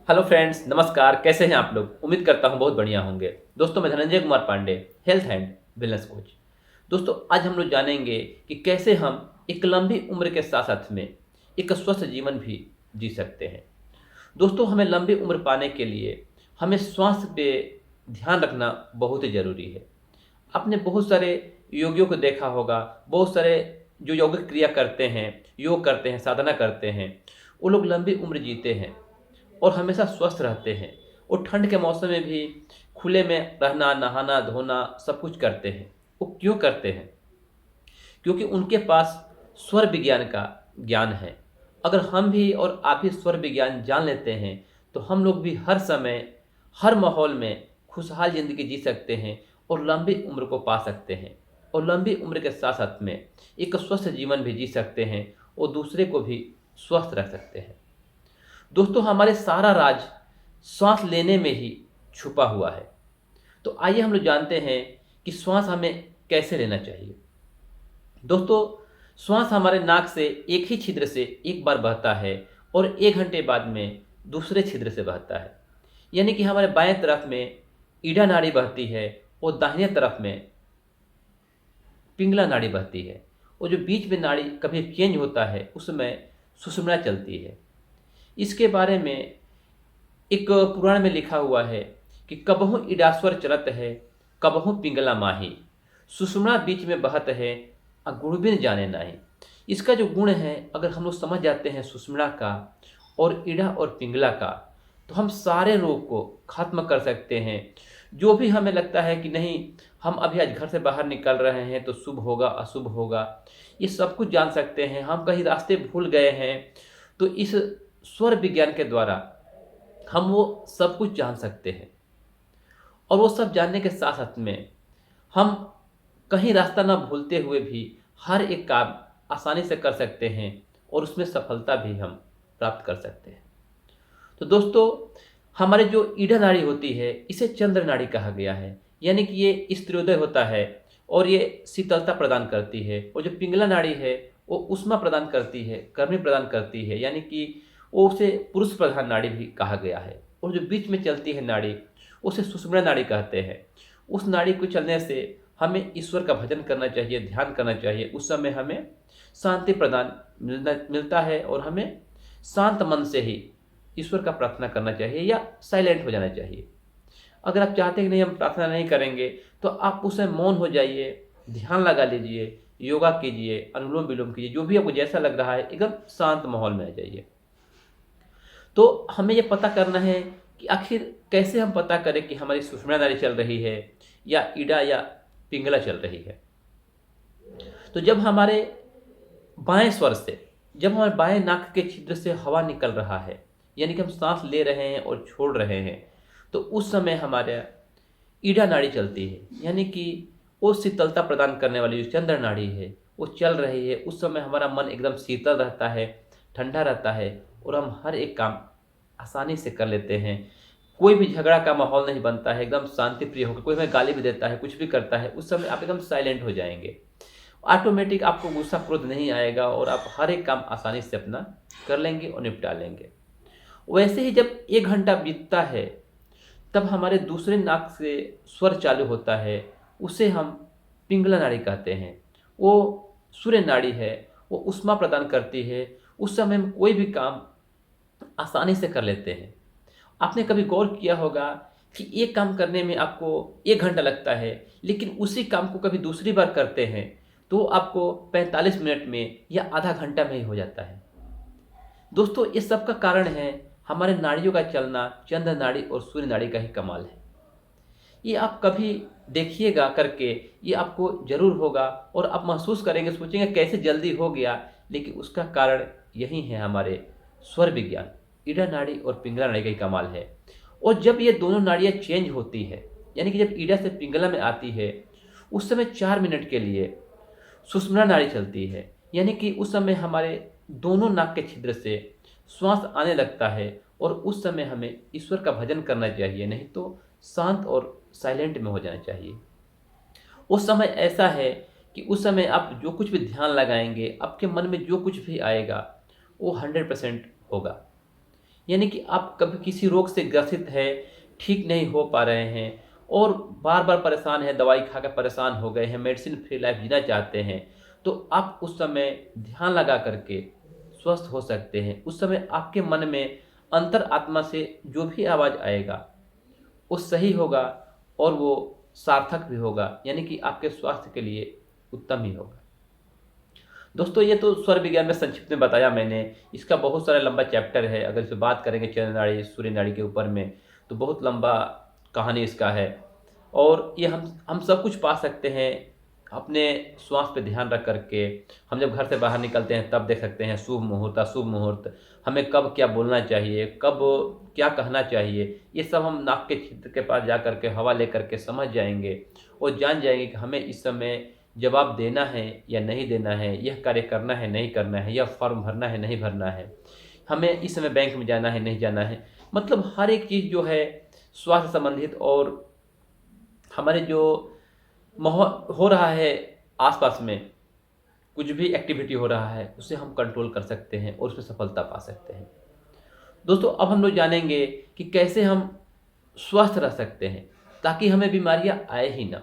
Hello friends, नमस्कार। कैसे हैं आप लोग? उम्मीद करता हूं बहुत बढ़िया होंगे। दोस्तों, मैं Dhananjay Kumar Pandey, health and wellness coach. दोस्तों, आज हम लोग जानेंगे कि कैसे हम एक लंबी उम्र के साथ साथ में एक स्वस्थ जीवन भी जी सकते हैं। दोस्तों, हमें लंबी उम्र पाने के लिए हमें स्वास्थ्य पे ध्यान रखना बहुत ही ज़रूरी है। आपने बहुत सारे योगियों को देखा होगा, बहुत सारे जो यौगिक क्रिया करते हैं, योग करते हैं, साधना करते हैं, वो लोग लंबी उम्र जीते हैं और हमेशा स्वस्थ रहते हैं। और ठंड के मौसम में भी खुले में रहना, नहाना, धोना सब कुछ करते हैं। वो क्यों करते हैं? क्योंकि उनके पास स्वर विज्ञान का ज्ञान है। अगर हम भी और आप भी स्वर विज्ञान जान लेते हैं, तो हम लोग भी हर समय, हर माहौल में खुशहाल ज़िंदगी जी सकते हैं और लंबी उम्र को पा सकते हैं। और लंबी उम्र के साथ साथ में एक स्वस्थ जीवन भी जी सकते हैं और दूसरे को भी स्वस्थ रख सकते हैं। दोस्तों, हमारे सारा राज श्वास लेने में ही छुपा हुआ है। तो आइए हम लोग जानते हैं कि श्वास हमें कैसे लेना चाहिए। दोस्तों, श्वास हमारे नाक से एक ही छिद्र से एक बार बहता है और 1 घंटे बाद में दूसरे छिद्र से बहता है। यानी कि हमारे बाएं तरफ में ईड़ा नाड़ी बहती है और दाहिने तरफ में पिंगला नाड़ी बहती है। और जो बीच में नाड़ी कभी चेंज होता है, उसमें सुषुम्ना चलती है। इसके बारे में एक पुराण में लिखा हुआ है कि कबहू इडास्वर चलत है, कबहू पिंगला माही, सुषुम्ना बीच में बहत है, गुणबिन जाने नाही। इसका जो गुण है, अगर हम लोग समझ जाते हैं सुषुम्ना का और इड़ा और पिंगला का, तो हम सारे रोग को खत्म कर सकते हैं। जो भी हमें लगता है कि नहीं, हम अभी आज घर से बाहर निकल रहे हैं तो शुभ होगा, अशुभ होगा, ये सब कुछ जान सकते हैं। हम कहीं रास्ते भूल गए हैं, तो इस स्वर विज्ञान के द्वारा हम वो सब कुछ जान सकते हैं। और वो सब जानने के साथ साथ में हम कहीं रास्ता ना भूलते हुए भी हर एक काम आसानी से कर सकते हैं और उसमें सफलता भी हम प्राप्त कर सकते हैं। तो दोस्तों, हमारे जो ईड़ा नाड़ी होती है, इसे चंद्र नाड़ी कहा गया है। यानी कि ये स्त्रोदय होता है और ये शीतलता प्रदान करती है। और जो पिंगला नाड़ी है, वो ऊष्मा प्रदान करती है, गर्मी प्रदान करती है। यानी कि वो उसे पुरुष प्रधान नाड़ी भी कहा गया है। और जो बीच में चलती है नाड़ी, उसे सुषुम्ना नाड़ी कहते हैं। उस नाड़ी को चलने से हमें ईश्वर का भजन करना चाहिए, ध्यान करना चाहिए। उस समय हमें शांति प्रदान मिलता है और हमें शांत मन से ही ईश्वर का प्रार्थना करना चाहिए या साइलेंट हो जाना चाहिए। अगर आप चाहते हैं कि नहीं, हम प्रार्थना नहीं करेंगे, तो आप उस समय मौन हो जाइए, ध्यान लगा लीजिए, योगा कीजिए, अनुलोम विलोम कीजिए, जो भी आपको जैसा लग रहा है, एकदम शांत माहौल में आ जाइए। तो हमें ये पता करना है कि आखिर कैसे हम पता करें कि हमारी सुषुम्ना नाड़ी चल रही है या ईड़ा या पिंगला चल रही है। तो जब हमारे बाएं नाक के छिद्र से हवा निकल रहा है, यानी कि हम सांस ले रहे हैं और छोड़ रहे हैं, तो उस समय हमारे ईड़ा नाड़ी चलती है। यानी कि वो शीतलता प्रदान करने वाली जो चंद्र नाड़ी है, वो चल रही है। उस समय हमारा मन एकदम शीतल रहता है, ठंडा रहता है और हम हर एक काम आसानी से कर लेते हैं। कोई भी झगड़ा का माहौल नहीं बनता है, एकदम शांति प्रिय होकर। कोई हमें गाली भी देता है, कुछ भी करता है, उस समय आप एकदम साइलेंट हो जाएंगे। ऑटोमेटिक आपको गुस्सा क्रोध नहीं आएगा और आप हर एक काम आसानी से अपना कर लेंगे और निपटा लेंगे। वैसे ही जब 1 घंटा बीतता है, तब हमारे दूसरे नाक से स्वर चालू होता है। उसे हम पिंगला नाड़ी कहते हैं। वो सूर्य नाड़ी है, वो ऊष्मा प्रदान करती है। उस समय हम कोई भी काम आसानी से कर लेते हैं। आपने कभी गौर किया होगा कि एक काम करने में आपको 1 घंटा लगता है, लेकिन उसी काम को कभी दूसरी बार करते हैं तो आपको 45 मिनट में या आधा घंटा में ही हो जाता है। दोस्तों, इस सब का कारण है हमारे नाड़ियों का चलना, चंद्र नाड़ी और सूर्य नाड़ी का ही कमाल है। ये आप कभी देखिएगा करके, ये आपको जरूर होगा और आप महसूस करेंगे, सोचेंगे कैसे जल्दी हो गया। लेकिन उसका कारण यही है, हमारे स्वर विज्ञान, ईड़ा नाड़ी और पिंगला नाड़ी का ही कमाल है। और जब ये दोनों नाड़ियाँ चेंज होती है, यानी कि जब ईड़ा से पिंगला में आती है, उस समय 4 मिनट के लिए सुषुम्ना नाड़ी चलती है। यानी कि उस समय हमारे दोनों नाक के छिद्र से श्वास आने लगता है और उस समय हमें ईश्वर का भजन करना चाहिए, नहीं तो शांत और साइलेंट में हो जाना चाहिए। उस समय ऐसा है कि उस समय आप जो कुछ भी ध्यान लगाएंगे, आपके मन में जो कुछ भी आएगा, वो 100% होगा। यानी कि आप कभी किसी रोग से ग्रसित है, ठीक नहीं हो पा रहे हैं और बार बार परेशान हैं, दवाई खा कर परेशान हो गए हैं, मेडिसिन फ्री लाइफ जीना चाहते हैं, तो आप उस समय ध्यान लगा करके स्वस्थ हो सकते हैं। उस समय आपके मन में अंतर आत्मा से जो भी आवाज़ आएगा वो सही होगा और वो सार्थक भी होगा, यानी कि आपके स्वास्थ्य के लिए उत्तम ही होगा। दोस्तों, ये तो स्वर विज्ञान में संक्षिप्त में बताया मैंने। इसका बहुत सारा लंबा चैप्टर है। अगर इस पे बात करेंगे चंद्र नाड़ी, सूर्य नाड़ी के ऊपर में, तो बहुत लंबा कहानी इसका है। और ये हम सब कुछ पा सकते हैं अपने श्वास पे ध्यान रख करके। हम जब घर से बाहर निकलते हैं तब देख सकते हैं शुभ मुहूर्त, अशुभ मुहूर्त, हमें कब क्या बोलना चाहिए, कब क्या कहना चाहिए। ये सब हम नाक के छिद्र के पास जा करके हवा ले करके समझ जाएंगे और जान जाएंगे कि हमें इस समय जवाब देना है या नहीं देना है, यह कार्य करना है नहीं करना है, यह फॉर्म भरना है नहीं भरना है, हमें इस समय बैंक में जाना है नहीं जाना है। मतलब हर एक चीज़ जो है स्वास्थ्य संबंधित और हमारे जो माहौल हो रहा है आसपास में, कुछ भी एक्टिविटी हो रहा है, उसे हम कंट्रोल कर सकते हैं और उसमें सफलता पा सकते हैं। दोस्तों, अब हम लोग जानेंगे कि कैसे हम स्वस्थ रह सकते हैं ताकि हमें बीमारियां आए ही ना।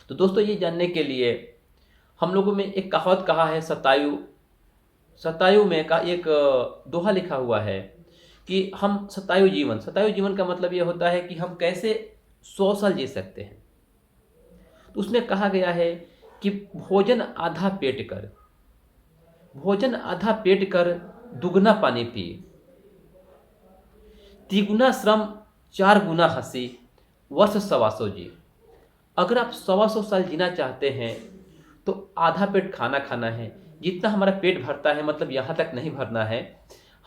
तो दोस्तों, ये जानने के लिए हम लोगों में एक कहावत कहा है, शतायु शतायु में का एक दोहा लिखा हुआ है कि हम शतायु जीवन का मतलब ये होता है कि हम कैसे 100 साल जी सकते हैं। तो उसमें कहा गया है कि भोजन आधा पेट कर दुगना पानी पिए, तिगुना श्रम 4 गुना हंसी, वर्ष 125 जी। अगर आप 125 साल जीना चाहते हैं तो आधा पेट खाना खाना है। जितना हमारा पेट भरता है, मतलब यहाँ तक नहीं भरना है,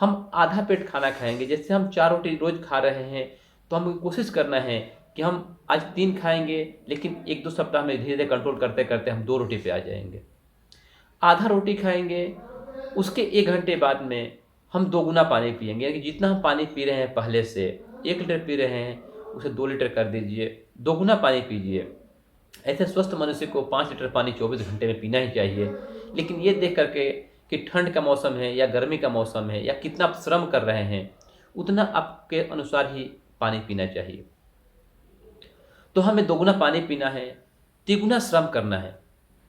हम आधा पेट खाना खाएंगे। जैसे हम 4 रोटी रोज खा रहे हैं तो हमें कोशिश करना है कि हम आज 3 खाएंगे, लेकिन 1-2 सप्ताह में धीरे धीरे कंट्रोल करते करते हम 2 रोटी पे आ जाएंगे। आधा रोटी खाएंगे, उसके 1 घंटे बाद में हम 2 गुना पानी पिएंगे। यानी कि जितना हम पानी पी रहे हैं पहले से, 1 लीटर पी रहे हैं उसे 2 लीटर कर दीजिए, 2 गुना पानी पीजिए। ऐसे स्वस्थ मनुष्य को 5 लीटर पानी 24 घंटे में पीना ही चाहिए। लेकिन ये देख करके कि ठंड का मौसम है या गर्मी का मौसम है या कितना आप श्रम कर रहे हैं, उतना आपके अनुसार ही पानी पीना चाहिए। तो हमें 2 गुना पानी पीना है, 3 गुना श्रम करना है।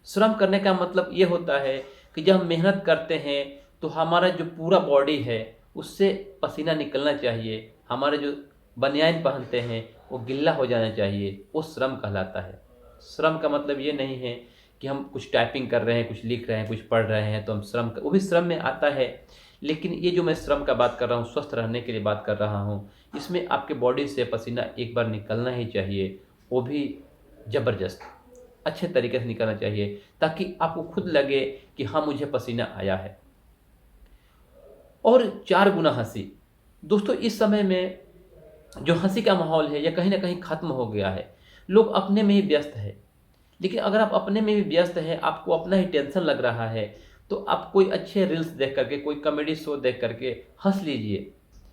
श्रम करने का मतलब ये होता है कि जब हम मेहनत करते हैं तो हमारा जो पूरा बॉडी है उससे पसीना निकलना चाहिए। हमारे जो बनियान पहनते हैं वो गिल्ला हो जाना चाहिए, वो श्रम कहलाता है। श्रम का मतलब ये नहीं है कि हम कुछ टाइपिंग कर रहे हैं, कुछ लिख रहे हैं, कुछ पढ़ रहे हैं तो हम वो भी श्रम में आता है। लेकिन ये जो मैं श्रम का बात कर रहा हूँ, स्वस्थ रहने के लिए बात कर रहा हूँ, इसमें आपके बॉडी से पसीना एक बार निकलना ही चाहिए, वो भी ज़बरदस्त अच्छे तरीके से निकलना चाहिए, ताकि आपको खुद लगे कि हाँ मुझे पसीना आया है। और 4 गुना हंसी। दोस्तों, इस समय में जो हंसी का माहौल है यह कहीं ना कहीं ख़त्म हो गया है। लोग अपने में ही व्यस्त है। लेकिन अगर आप अपने में भी व्यस्त हैं, आपको अपना ही टेंशन लग रहा है, तो आप कोई अच्छे रील्स देख करके, कोई कॉमेडी शो देख करके हंस लीजिए।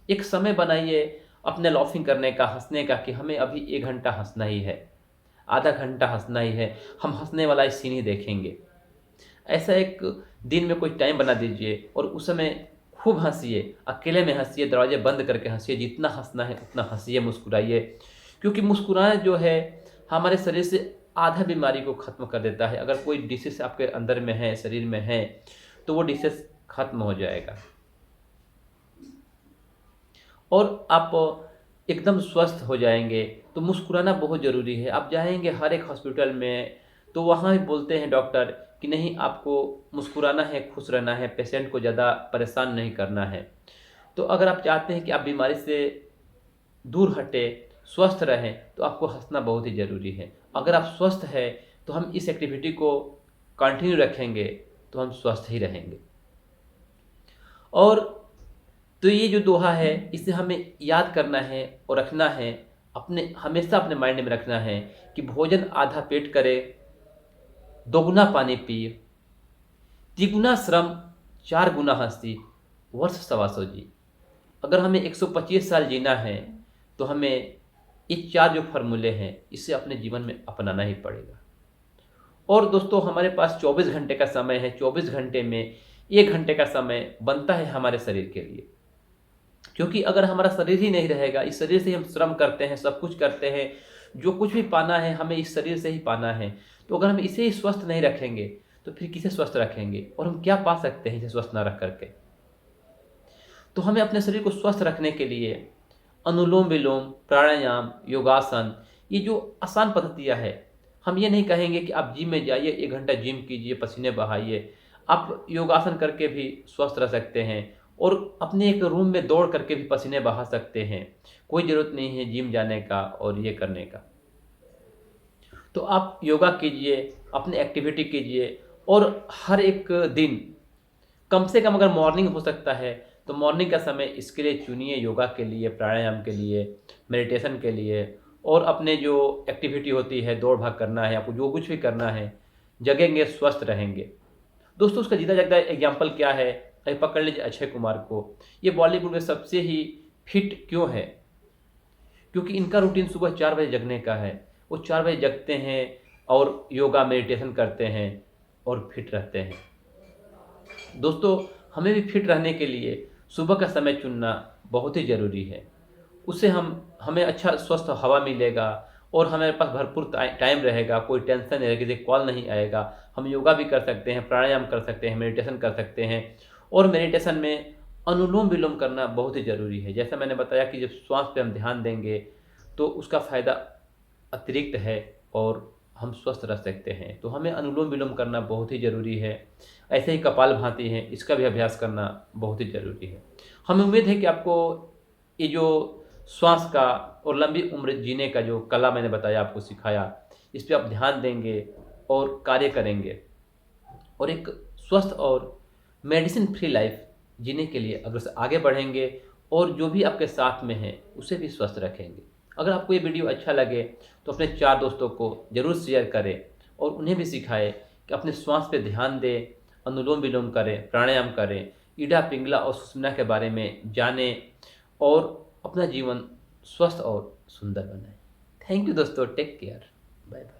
एक समय बनाइए अपने लाफिंग करने का, हंसने का, कि हमें अभी 1 घंटा हंसना ही है, आधा घंटा हंसना ही है, हम हंसने वाला सीन ही देखेंगे। ऐसा एक दिन में कोई टाइम बना दीजिए और उस समय खूब हंसिए, अकेले में हंसिए, दरवाजे बंद करके हंसिए, जितना हंसना है उतना हंसिए, मुस्कुराइए। क्योंकि मुस्कुराना जो है हमारे शरीर से आधा बीमारी को ख़त्म कर देता है। अगर कोई डिसीज आपके अंदर में है, शरीर में है, तो वो डिसीज खत्म हो जाएगा और आप एकदम स्वस्थ हो जाएंगे। तो मुस्कुराना बहुत ज़रूरी है। आप जाएंगे हर एक हॉस्पिटल में तो वहाँ भी बोलते हैं डॉक्टर कि नहीं, आपको मुस्कुराना है, खुश रहना है, पेशेंट को ज़्यादा परेशान नहीं करना है। तो अगर आप चाहते हैं कि आप बीमारी से दूर हटे, स्वस्थ रहें, तो आपको हंसना बहुत ही ज़रूरी है। अगर आप स्वस्थ हैं तो हम इस एक्टिविटी को कंटिन्यू रखेंगे तो हम स्वस्थ ही रहेंगे। और तो ये जो दोहा है इसे हमें याद करना है और रखना है, हमेशा अपने माइंड में रखना है कि भोजन आधा पेट करे, 2 गुना पानी पिए, 3 गुना श्रम, 4 गुना हंसी, वर्ष 125 जी। अगर हमें 125 साल जीना है तो हमें ये 4 जो फार्मूले हैं इसे अपने जीवन में अपनाना ही पड़ेगा। और दोस्तों, हमारे पास 24 घंटे का समय है। 24 घंटे में 1 घंटे का समय बनता है हमारे शरीर के लिए। क्योंकि अगर हमारा शरीर ही नहीं रहेगा, इस शरीर से ही हम श्रम करते हैं, सब कुछ करते हैं, जो कुछ भी पाना है हमें इस शरीर से ही पाना है। तो अगर हम इसे ही स्वस्थ नहीं रखेंगे तो फिर किसे स्वस्थ रखेंगे, और हम क्या पा सकते हैं इसे स्वस्थ ना रख करके। तो हमें अपने शरीर को स्वस्थ रखने के लिए अनुलोम विलोम, प्राणायाम, योगासन, ये जो आसान पद्धतियाँ है, हम ये नहीं कहेंगे कि आप जिम में जाइए, 1 घंटा जिम कीजिए, पसीने बहाइए। आप योगासन करके भी स्वस्थ रह सकते हैं, और अपने एक रूम में दौड़ करके भी पसीने बहा सकते हैं। कोई ज़रूरत नहीं है जिम जाने का और ये करने का। तो आप योगा कीजिए, अपनी एक्टिविटी कीजिए, और हर एक दिन कम से कम अगर मॉर्निंग हो सकता है तो मॉर्निंग का समय इसके लिए चुनिए, योगा के लिए, प्राणायाम के लिए, मेडिटेशन के लिए, और अपने जो एक्टिविटी होती है, दौड़ भाग करना है, आपको जो कुछ भी करना है, जगेंगे, स्वस्थ रहेंगे। दोस्तों उसका जीता जागता एग्जाम्पल क्या है, अभी पकड़ लीजिए अक्षय कुमार को। ये बॉलीवुड में सबसे ही फिट क्यों है? क्योंकि इनका रूटीन सुबह 4 बजे जगने का है। वो 4 बजे जगते हैं और योगा मेडिटेशन करते हैं और फिट रहते हैं। दोस्तों हमें भी फिट रहने के लिए सुबह का समय चुनना बहुत ही ज़रूरी है। उससे हमें अच्छा स्वस्थ हवा मिलेगा, और हमारे पास भरपूर टाइम रहेगा, कोई टेंशन नहीं रहेगी, किसी कॉल नहीं आएगा। हम योगा भी कर सकते हैं, प्राणायाम कर सकते हैं, मेडिटेशन कर सकते हैं। और मेडिटेशन में अनुलोम विलोम करना बहुत ही ज़रूरी है। जैसा मैंने बताया कि जब श्वास पे हम ध्यान देंगे तो उसका फ़ायदा अतिरिक्त है, और हम स्वस्थ रह सकते हैं। तो हमें अनुलोम विलोम करना बहुत ही ज़रूरी है। ऐसे ही कपालभाति है, इसका भी अभ्यास करना बहुत ही ज़रूरी है। हमें उम्मीद है कि आपको ये जो श्वास का और लंबी उम्र जीने का जो कला मैंने बताया, आपको सिखाया, इस पे आप ध्यान देंगे और कार्य करेंगे, और एक स्वस्थ और मेडिसिन फ्री लाइफ जीने के लिए अगर से आगे बढ़ेंगे, और जो भी आपके साथ में है उसे भी स्वस्थ रखेंगे। अगर आपको ये वीडियो अच्छा लगे तो अपने 4 दोस्तों को ज़रूर शेयर करें, और उन्हें भी सिखाएं कि अपने श्वास पे ध्यान दें, अनुलोम विलोम करें, प्राणायाम करें, ईडा पिंगला और सुषुम्ना के बारे में जानें, और अपना जीवन स्वस्थ और सुंदर बनाएं। थैंक यू दोस्तों, टेक केयर, बाय बाय।